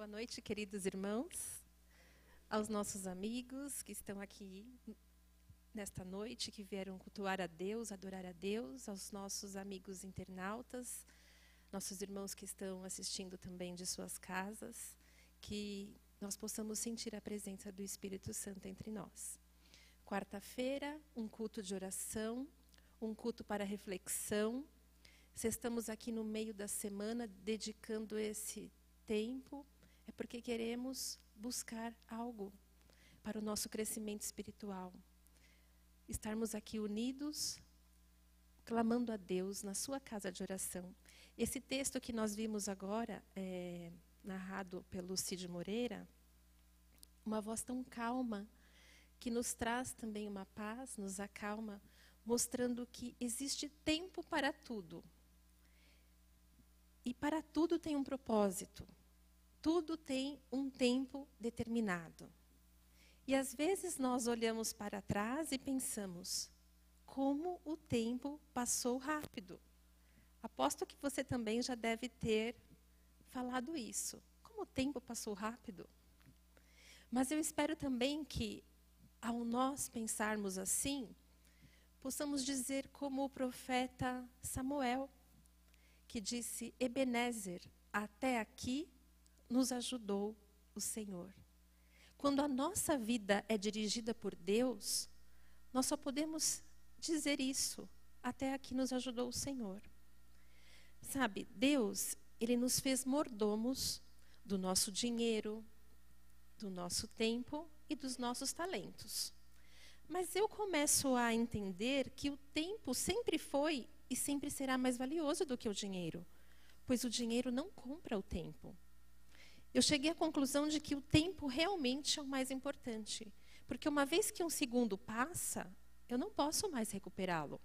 Boa noite, queridos irmãos, aos nossos amigos que estão aqui nesta noite, que vieram cultuar a Deus, adorar a Deus, aos nossos amigos internautas, nossos irmãos que estão assistindo também de suas casas, que nós possamos sentir a presença do Espírito Santo entre nós. Quarta-feira, um culto de oração, um culto para reflexão. Se estamos aqui no meio da semana dedicando esse tempo, é porque queremos buscar algo para o nosso crescimento espiritual. Estarmos aqui unidos, clamando a Deus na sua casa de oração. Esse texto que nós vimos agora, narrado pelo Cid Moreira, uma voz tão calma, que nos traz também uma paz, nos acalma, mostrando que existe tempo para tudo. E para tudo tem um propósito. Tudo tem um tempo determinado. E às vezes nós olhamos para trás e pensamos, como o tempo passou rápido. Aposto que você também já deve ter falado isso. Como o tempo passou rápido. Mas eu espero também que, ao nós pensarmos assim, possamos dizer como o profeta Samuel, que disse, Ebenezer, até aqui nos ajudou o Senhor. Quando a nossa vida é dirigida por Deus, nós só podemos dizer isso, até aqui nos ajudou o Senhor. Sabe, Deus, Ele nos fez mordomos do nosso dinheiro, do nosso tempo e dos nossos talentos. Mas eu começo a entender que o tempo sempre foi e sempre será mais valioso do que o dinheiro, pois o dinheiro não compra o tempo. Eu cheguei à conclusão de que o tempo realmente é o mais importante, porque uma vez que um segundo passa, eu não posso mais recuperá-lo.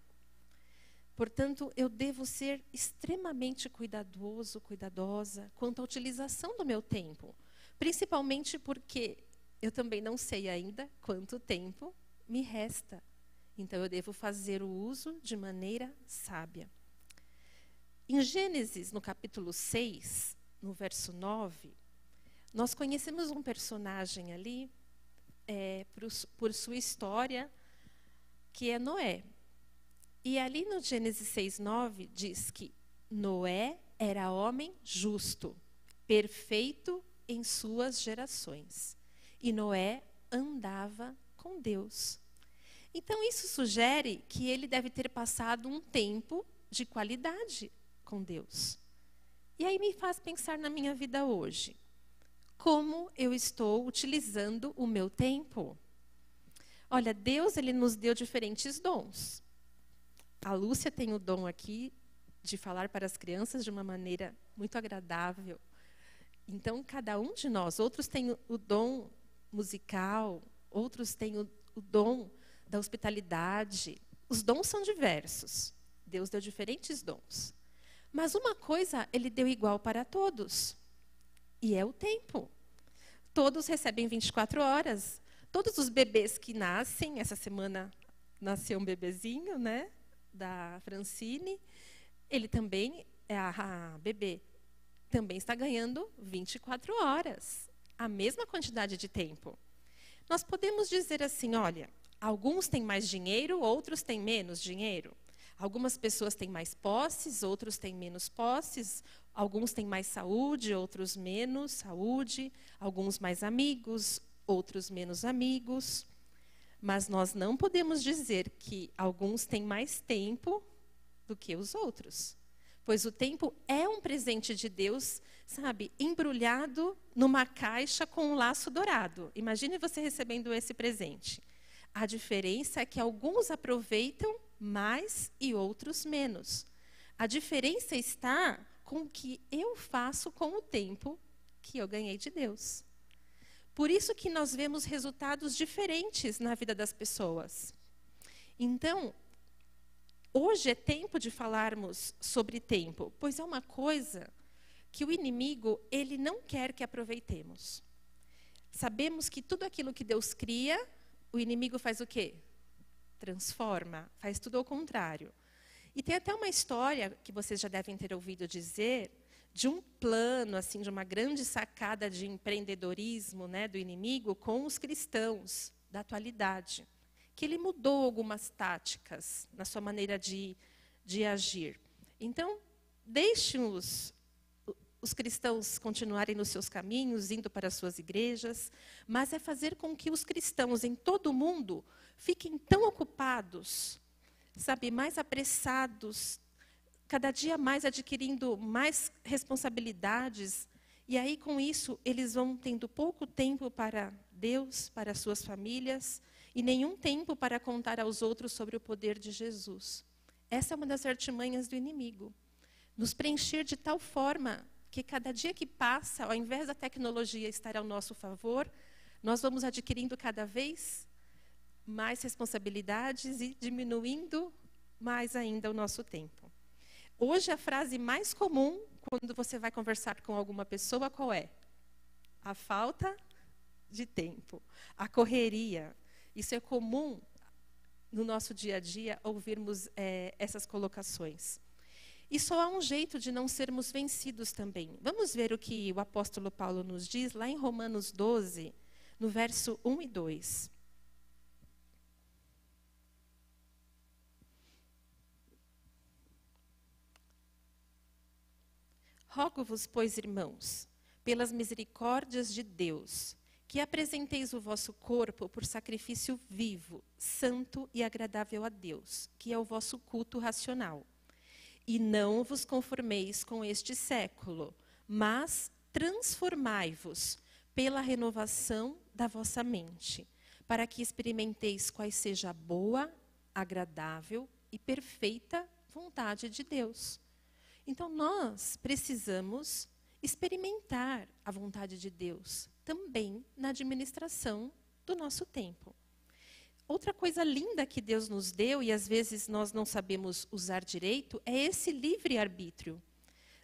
Portanto, eu devo ser extremamente cuidadoso, cuidadosa quanto à utilização do meu tempo, principalmente porque eu também não sei ainda quanto tempo me resta. Então, eu devo fazer o uso de maneira sábia. Em Gênesis, no capítulo 6, no verso 9, nós conhecemos um personagem ali, por sua história, que é Noé. E ali no Gênesis 6, 9, diz que Noé era homem justo, perfeito em suas gerações. E Noé andava com Deus. Então, isso sugere que ele deve ter passado um tempo de qualidade com Deus. E aí me faz pensar na minha vida hoje. Como eu estou utilizando o meu tempo? Olha, Deus, Ele nos deu diferentes dons. A Lúcia tem o dom aqui de falar para as crianças de uma maneira muito agradável. Então, cada um de nós, outros têm o dom musical, outros têm o dom da hospitalidade. Os dons são diversos. Deus deu diferentes dons. Mas uma coisa Ele deu igual para todos. E é o tempo. Todos recebem 24 horas. Todos os bebês que nascem, essa semana nasceu um bebezinho, né? Da Francine. Ele também, a bebê, também está ganhando 24 horas. A mesma quantidade de tempo. Nós podemos dizer assim, olha, alguns têm mais dinheiro, outros têm menos dinheiro. Algumas pessoas têm mais posses, outros têm menos posses. Alguns têm mais saúde, outros menos saúde. Alguns mais amigos, outros menos amigos. Mas nós não podemos dizer que alguns têm mais tempo do que os outros. Pois o tempo é um presente de Deus, sabe, embrulhado numa caixa com um laço dourado. Imagine você recebendo esse presente. A diferença é que alguns aproveitam mais e outros menos. A diferença está com o que eu faço com o tempo que eu ganhei de Deus. Por isso que nós vemos resultados diferentes na vida das pessoas. Então, hoje é tempo de falarmos sobre tempo, pois é uma coisa que o inimigo, ele não quer que aproveitemos. Sabemos que tudo aquilo que Deus cria, o inimigo faz o quê? Transforma, faz tudo ao contrário. E tem até uma história que vocês já devem ter ouvido dizer de um plano, assim, de uma grande sacada de empreendedorismo, né, do inimigo com os cristãos da atualidade, que ele mudou algumas táticas na sua maneira de agir. Então, deixe os cristãos continuarem nos seus caminhos, indo para as suas igrejas, mas é fazer com que os cristãos em todo o mundo fiquem tão ocupados, sabe, mais apressados, cada dia mais adquirindo mais responsabilidades, e aí com isso eles vão tendo pouco tempo para Deus, para as suas famílias, e nenhum tempo para contar aos outros sobre o poder de Jesus. Essa é uma das artimanhas do inimigo. Nos preencher de tal forma que cada dia que passa, ao invés da tecnologia estar ao nosso favor, nós vamos adquirindo cada vez mais responsabilidades e diminuindo mais ainda o nosso tempo. Hoje, a frase mais comum, quando você vai conversar com alguma pessoa, qual é? A falta de tempo, a correria. Isso é comum no nosso dia a dia, ouvirmos essas colocações. E só há um jeito de não sermos vencidos também. Vamos ver o que o apóstolo Paulo nos diz, lá em Romanos 12, no verso 1 e 2. Rogo-vos, pois, irmãos, pelas misericórdias de Deus, que apresenteis o vosso corpo por sacrifício vivo, santo e agradável a Deus, que é o vosso culto racional. E não vos conformeis com este século, mas transformai-vos pela renovação da vossa mente, para que experimenteis quais seja a boa, agradável e perfeita vontade de Deus. Então, nós precisamos experimentar a vontade de Deus também na administração do nosso tempo. Outra coisa linda que Deus nos deu, e às vezes nós não sabemos usar direito, é esse livre-arbítrio.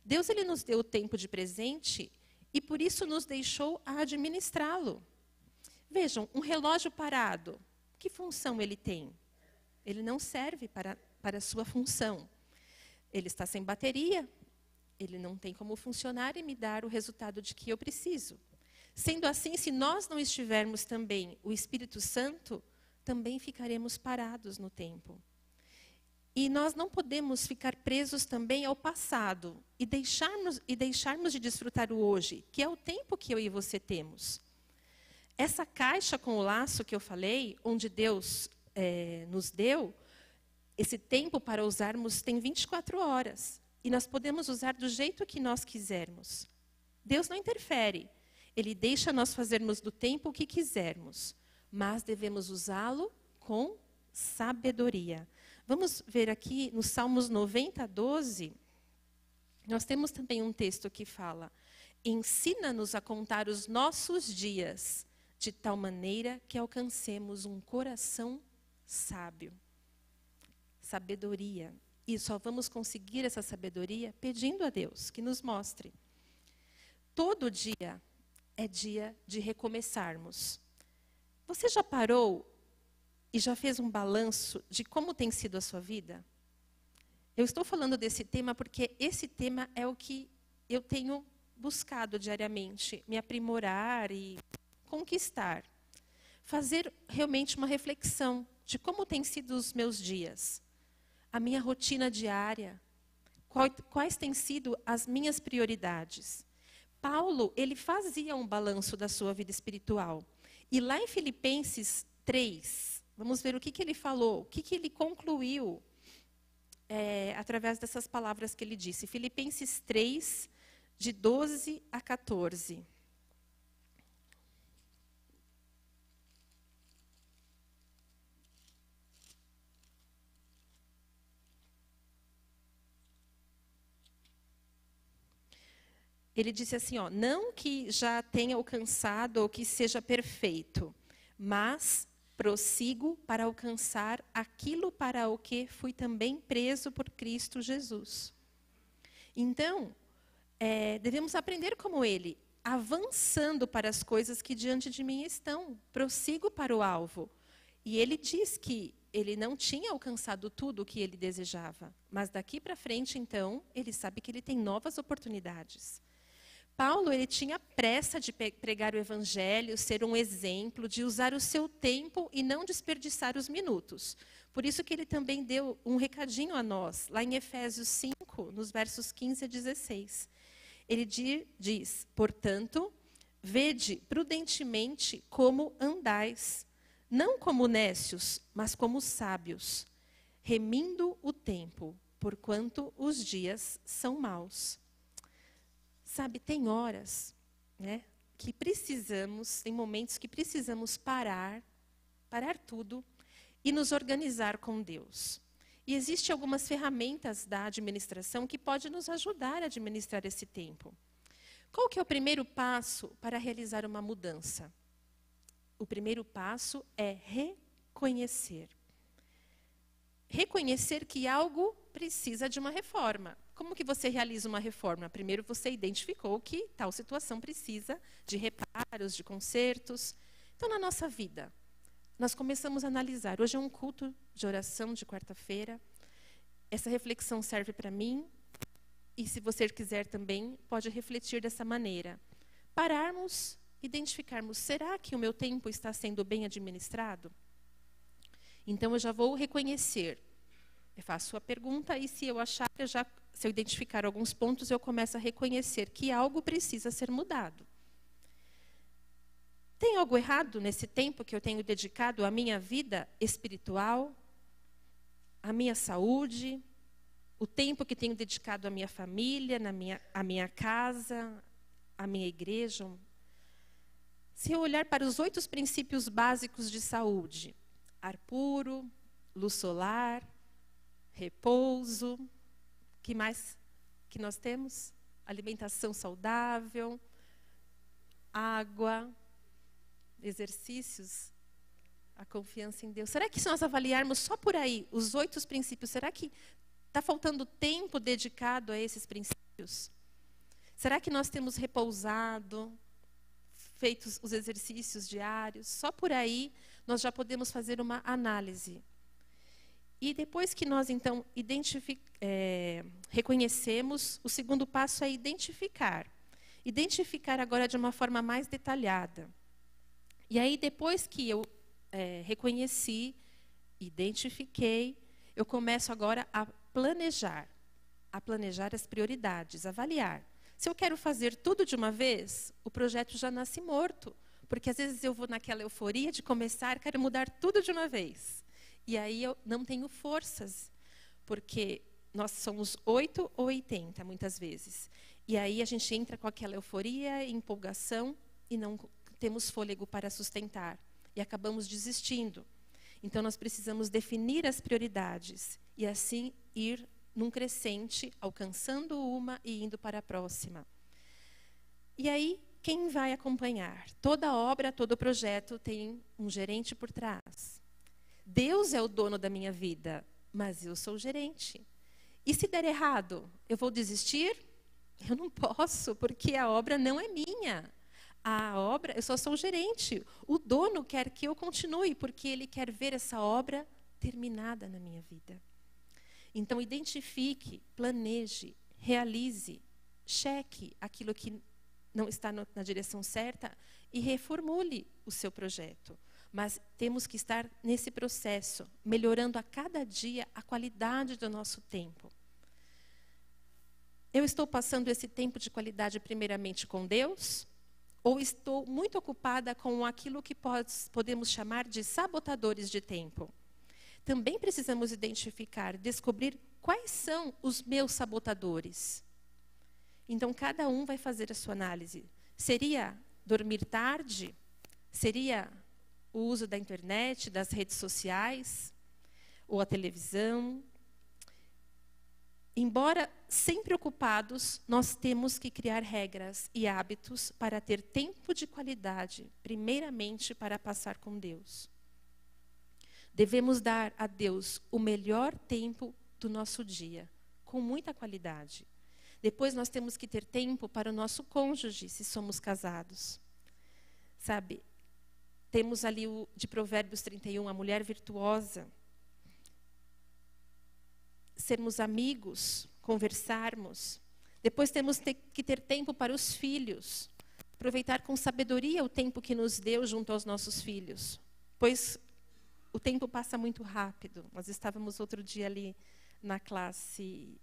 Deus ele nos deu o tempo de presente e por isso nos deixou a administrá-lo. Vejam, um relógio parado, que função ele tem? Ele não serve para a sua função. Ele está sem bateria, ele não tem como funcionar e me dar o resultado de que eu preciso. Sendo assim, se nós não estivermos também o Espírito Santo, também ficaremos parados no tempo. E nós não podemos ficar presos também ao passado e deixarmos de desfrutar o hoje, que é o tempo que eu e você temos. Essa caixa com o laço que eu falei, onde Deus nos deu, esse tempo para usarmos tem 24 horas. E nós podemos usar do jeito que nós quisermos. Deus não interfere. Ele deixa nós fazermos do tempo o que quisermos. Mas devemos usá-lo com sabedoria. Vamos ver aqui no Salmos 90, 12. Nós temos também um texto que fala: ensina-nos a contar os nossos dias, de tal maneira que alcancemos um coração sábio. Sabedoria. E só vamos conseguir essa sabedoria pedindo a Deus que nos mostre. Todo dia é dia de recomeçarmos. Você já parou e já fez um balanço de como tem sido a sua vida? Eu estou falando desse tema porque esse tema é o que eu tenho buscado diariamente, me aprimorar e conquistar. Fazer realmente uma reflexão de como têm sido os meus dias. A minha rotina diária, quais têm sido as minhas prioridades. Paulo, ele fazia um balanço da sua vida espiritual. E lá em Filipenses 3, vamos ver o que ele falou, o que ele concluiu através dessas palavras que ele disse. Filipenses 3, de 12 a 14. Ele disse assim, ó, não que já tenha alcançado ou que seja perfeito, mas prossigo para alcançar aquilo para o que fui também preso por Cristo Jesus. Então, devemos aprender como ele, avançando para as coisas que diante de mim estão. Prossigo para o alvo. E ele diz que ele não tinha alcançado tudo o que ele desejava. Mas daqui para frente, então, ele sabe que ele tem novas oportunidades. Paulo, ele tinha pressa de pregar o evangelho, ser um exemplo, de usar o seu tempo e não desperdiçar os minutos. Por isso que ele também deu um recadinho a nós, lá em Efésios 5, nos versos 15 a 16. Ele diz, portanto, vede prudentemente como andais, não como nécios, mas como sábios, remindo o tempo, porquanto os dias são maus. Sabe, tem horas, né, que precisamos, tem momentos que precisamos parar tudo e nos organizar com Deus. E existem algumas ferramentas da administração que podem nos ajudar a administrar esse tempo. Qual que é o primeiro passo para realizar uma mudança? O primeiro passo é reconhecer. Reconhecer que algo precisa de uma reforma. Como que você realiza uma reforma? Primeiro você identificou que tal situação precisa de reparos, de consertos. Então, na nossa vida, nós começamos a analisar. Hoje é um culto de oração de quarta-feira. Essa reflexão serve para mim. E se você quiser também, pode refletir dessa maneira. Pararmos, identificarmos, será que o meu tempo está sendo bem administrado? Então, eu já vou reconhecer. Eu faço a pergunta e se eu achar, se eu identificar alguns pontos, eu começo a reconhecer que algo precisa ser mudado. Tem algo errado nesse tempo que eu tenho dedicado à minha vida espiritual, à minha saúde, o tempo que tenho dedicado à minha família, à minha casa, à minha igreja? Se eu olhar para os 8 princípios básicos de saúde, ar puro, luz solar, repouso, que mais que nós temos? Alimentação saudável, água, exercícios, a confiança em Deus. Será que se nós avaliarmos só por aí os 8 princípios, será que está faltando tempo dedicado a esses princípios? Será que nós temos repousado, feito os exercícios diários? Só por aí nós já podemos fazer uma análise. E depois que nós, então, reconhecemos, o segundo passo é identificar. Identificar agora de uma forma mais detalhada. E aí, depois que eu reconheci, identifiquei, eu começo agora a planejar as prioridades, avaliar. Se eu quero fazer tudo de uma vez, o projeto já nasce morto. Porque às vezes eu vou naquela euforia de começar, quero mudar tudo de uma vez. E aí eu não tenho forças, porque nós somos 8 ou 80 muitas vezes. E aí a gente entra com aquela euforia, empolgação, e não temos fôlego para sustentar. E acabamos desistindo. Então nós precisamos definir as prioridades e assim ir num crescente, alcançando uma e indo para a próxima. E aí, quem vai acompanhar? Toda obra, todo projeto tem um gerente por trás. Deus é o dono da minha vida, mas eu sou o gerente. E se der errado, eu vou desistir? Eu não posso, porque a obra não é minha. A obra, eu só sou o gerente. O dono quer que eu continue, porque ele quer ver essa obra terminada na minha vida. Então, identifique, planeje, realize, cheque aquilo que não está na direção certa e reformule o seu projeto. Mas temos que estar nesse processo, melhorando a cada dia a qualidade do nosso tempo. Eu estou passando esse tempo de qualidade primeiramente com Deus? Ou estou muito ocupada com aquilo que podemos chamar de sabotadores de tempo? Também precisamos identificar, descobrir quais são os meus sabotadores. Então, cada um vai fazer a sua análise. Seria dormir tarde? Seria o uso da internet, das redes sociais? Ou a televisão? Embora sempre ocupados, nós temos que criar regras e hábitos para ter tempo de qualidade, primeiramente para passar com Deus. Devemos dar a Deus o melhor tempo do nosso dia, com muita qualidade. Depois nós temos que ter tempo para o nosso cônjuge, se somos casados. Sabe, temos ali de Provérbios 31, a mulher virtuosa. Sermos amigos, conversarmos. Depois temos que ter tempo para os filhos. Aproveitar com sabedoria o tempo que nos deu junto aos nossos filhos. Pois o tempo passa muito rápido. Nós estávamos outro dia ali na classe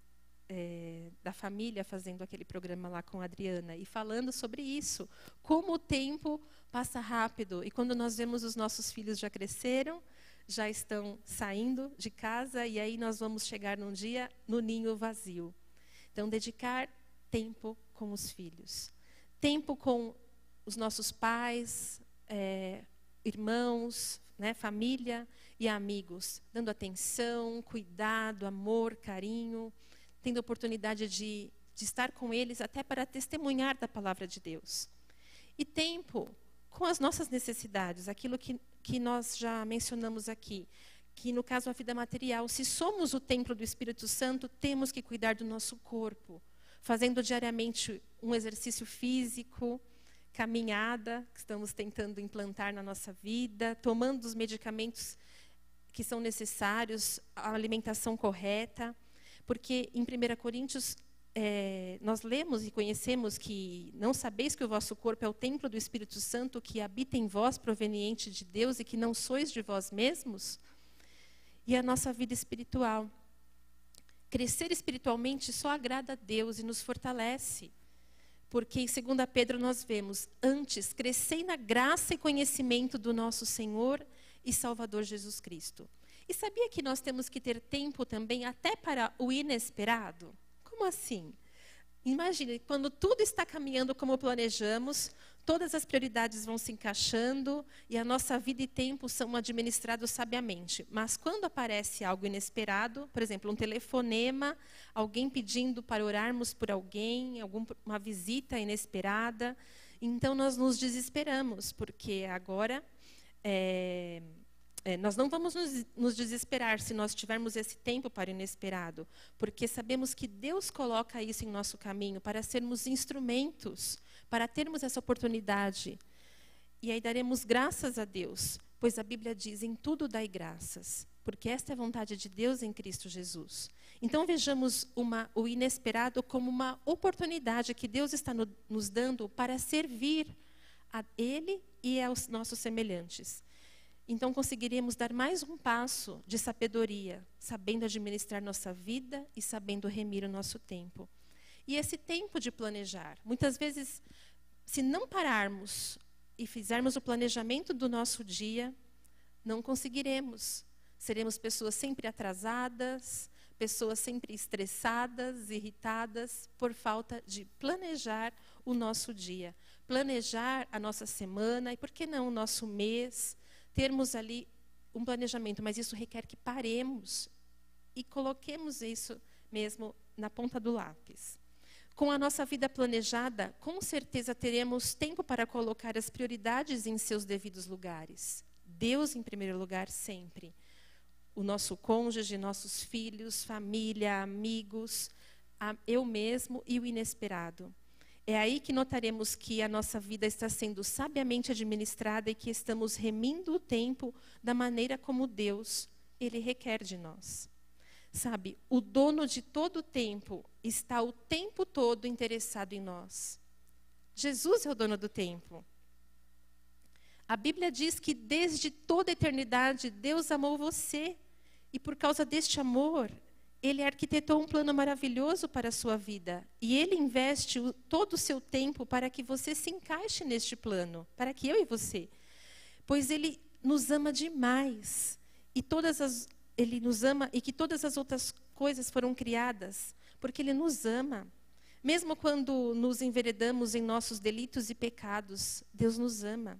da família, fazendo aquele programa lá com a Adriana, e falando sobre isso. Como o tempo passa rápido. E quando nós vemos os nossos filhos já cresceram, já estão saindo de casa, e aí nós vamos chegar num dia no ninho vazio. Então, dedicar tempo com os filhos. Tempo com os nossos pais, irmãos, né, família e amigos. Dando atenção, cuidado, amor, carinho. Tendo a oportunidade de estar com eles até para testemunhar da palavra de Deus. E tempo com as nossas necessidades, aquilo que nós já mencionamos aqui, que no caso a vida material, se somos o templo do Espírito Santo, temos que cuidar do nosso corpo, fazendo diariamente um exercício físico, caminhada, que estamos tentando implantar na nossa vida, tomando os medicamentos que são necessários, a alimentação correta, porque em 1 Coríntios nós lemos e conhecemos que não sabeis que o vosso corpo é o templo do Espírito Santo que habita em vós, proveniente de Deus, e que não sois de vós mesmos? E a nossa vida espiritual. Crescer espiritualmente só agrada a Deus e nos fortalece. Porque em 2 Pedro nós vemos, antes, crescei na graça e conhecimento do nosso Senhor e Salvador Jesus Cristo. E sabia que nós temos que ter tempo também até para o inesperado? Como assim? Imagine, quando tudo está caminhando como planejamos, todas as prioridades vão se encaixando e a nossa vida e tempo são administrados sabiamente. Mas quando aparece algo inesperado, por exemplo, um telefonema, alguém pedindo para orarmos por alguém, uma visita inesperada, então nós nos desesperamos, porque agora nós não vamos nos desesperar se nós tivermos esse tempo para o inesperado, porque sabemos que Deus coloca isso em nosso caminho para sermos instrumentos, para termos essa oportunidade. E aí daremos graças a Deus, pois a Bíblia diz, em tudo dai graças, porque esta é a vontade de Deus em Cristo Jesus. Então vejamos o inesperado como uma oportunidade que Deus está nos dando para servir a Ele e aos nossos semelhantes. Então conseguiremos dar mais um passo de sabedoria, sabendo administrar nossa vida e sabendo remir o nosso tempo. E esse tempo de planejar, muitas vezes, se não pararmos e fizermos o planejamento do nosso dia, não conseguiremos. Seremos pessoas sempre atrasadas, pessoas sempre estressadas, irritadas, por falta de planejar o nosso dia. Planejar a nossa semana e, por que não, o nosso mês. Termos ali um planejamento, mas isso requer que paremos e coloquemos isso mesmo na ponta do lápis. Com a nossa vida planejada, com certeza teremos tempo para colocar as prioridades em seus devidos lugares. Deus em primeiro lugar sempre. O nosso cônjuge, nossos filhos, família, amigos, eu mesmo e o inesperado. É aí que notaremos que a nossa vida está sendo sabiamente administrada e que estamos remindo o tempo da maneira como Deus, Ele requer de nós. Sabe, o dono de todo o tempo está o tempo todo interessado em nós. Jesus é o dono do tempo. A Bíblia diz que desde toda a eternidade Deus amou você. E por causa deste amor, Ele arquitetou um plano maravilhoso para a sua vida. E Ele investe todo o seu tempo para que você se encaixe neste plano. Para que eu e você. Pois Ele nos ama demais. Ele nos ama e que todas as outras coisas foram criadas. Porque Ele nos ama. Mesmo quando nos enveredamos em nossos delitos e pecados, Deus nos ama.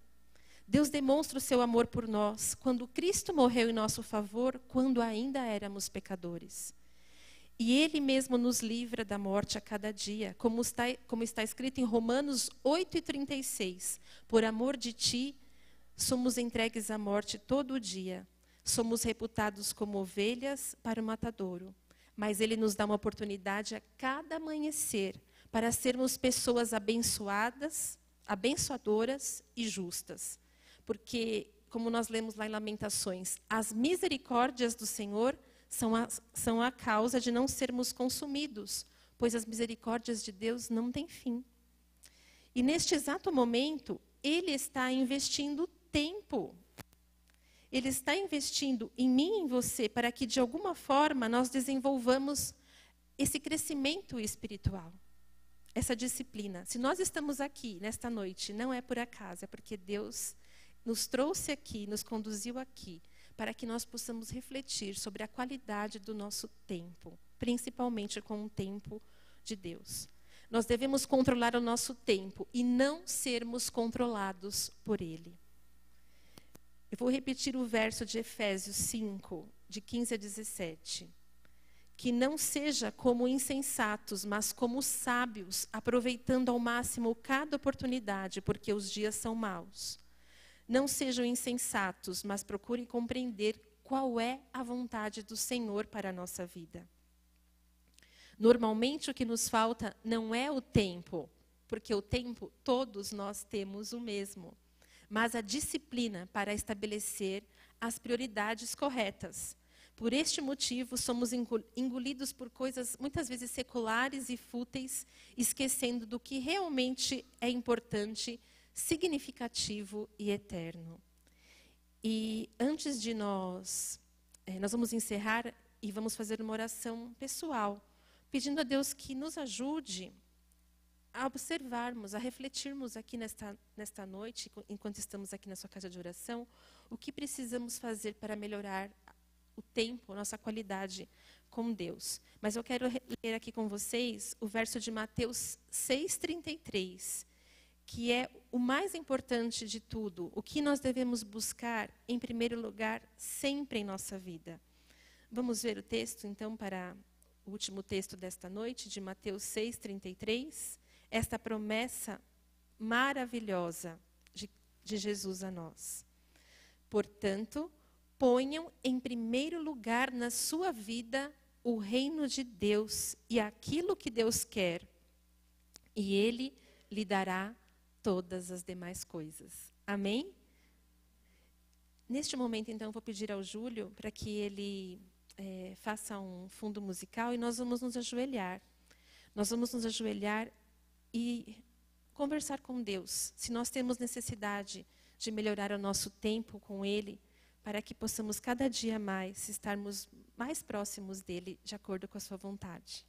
Deus demonstra o seu amor por nós, quando Cristo morreu em nosso favor, quando ainda éramos pecadores. E Ele mesmo nos livra da morte a cada dia, como está escrito em Romanos 8:36. Por amor de ti, somos entregues à morte todo o dia. Somos reputados como ovelhas para o matadouro. Mas Ele nos dá uma oportunidade a cada amanhecer para sermos pessoas abençoadas, abençoadoras e justas. Porque, como nós lemos lá em Lamentações, as misericórdias do Senhor são a causa de não sermos consumidos, pois as misericórdias de Deus não têm fim. E neste exato momento, Ele está investindo tempo. Ele está investindo em mim e em você para que, de alguma forma, nós desenvolvamos esse crescimento espiritual, essa disciplina. Se nós estamos aqui nesta noite, não é por acaso, é porque Deus nos trouxe aqui, nos conduziu aqui, para que nós possamos refletir sobre a qualidade do nosso tempo, principalmente com o tempo de Deus. Nós devemos controlar o nosso tempo e não sermos controlados por ele. Eu vou repetir o verso de Efésios 5, de 15 a 17. Que não seja como insensatos, mas como sábios, aproveitando ao máximo cada oportunidade, porque os dias são maus. Não sejam insensatos, mas procurem compreender qual é a vontade do Senhor para a nossa vida. Normalmente o que nos falta não é o tempo, porque o tempo todos nós temos o mesmo, mas a disciplina para estabelecer as prioridades corretas. Por este motivo, somos engolidos por coisas muitas vezes seculares e fúteis, esquecendo do que realmente é importante, significativo e eterno. E antes de nós vamos encerrar e vamos fazer uma oração pessoal, pedindo a Deus que nos ajude a observarmos, a refletirmos aqui nesta noite, enquanto estamos aqui na sua casa de oração, o que precisamos fazer para melhorar o tempo, a nossa qualidade com Deus. Mas eu quero ler aqui com vocês o verso de Mateus 6,33, que é o mais importante de tudo, o que nós devemos buscar, em primeiro lugar, sempre em nossa vida. Vamos ver o texto, então, para o último texto desta noite, de Mateus 6,33, esta promessa maravilhosa de Jesus a nós. Portanto, ponham em primeiro lugar na sua vida o reino de Deus e aquilo que Deus quer, e Ele lhe dará todas as demais coisas. Amém? Neste momento, então, eu vou pedir ao Júlio para que ele faça um fundo musical e nós vamos nos ajoelhar. Nós vamos nos ajoelhar e conversar com Deus. Se nós temos necessidade de melhorar o nosso tempo com Ele, para que possamos cada dia mais estarmos mais próximos dEle, de acordo com a sua vontade.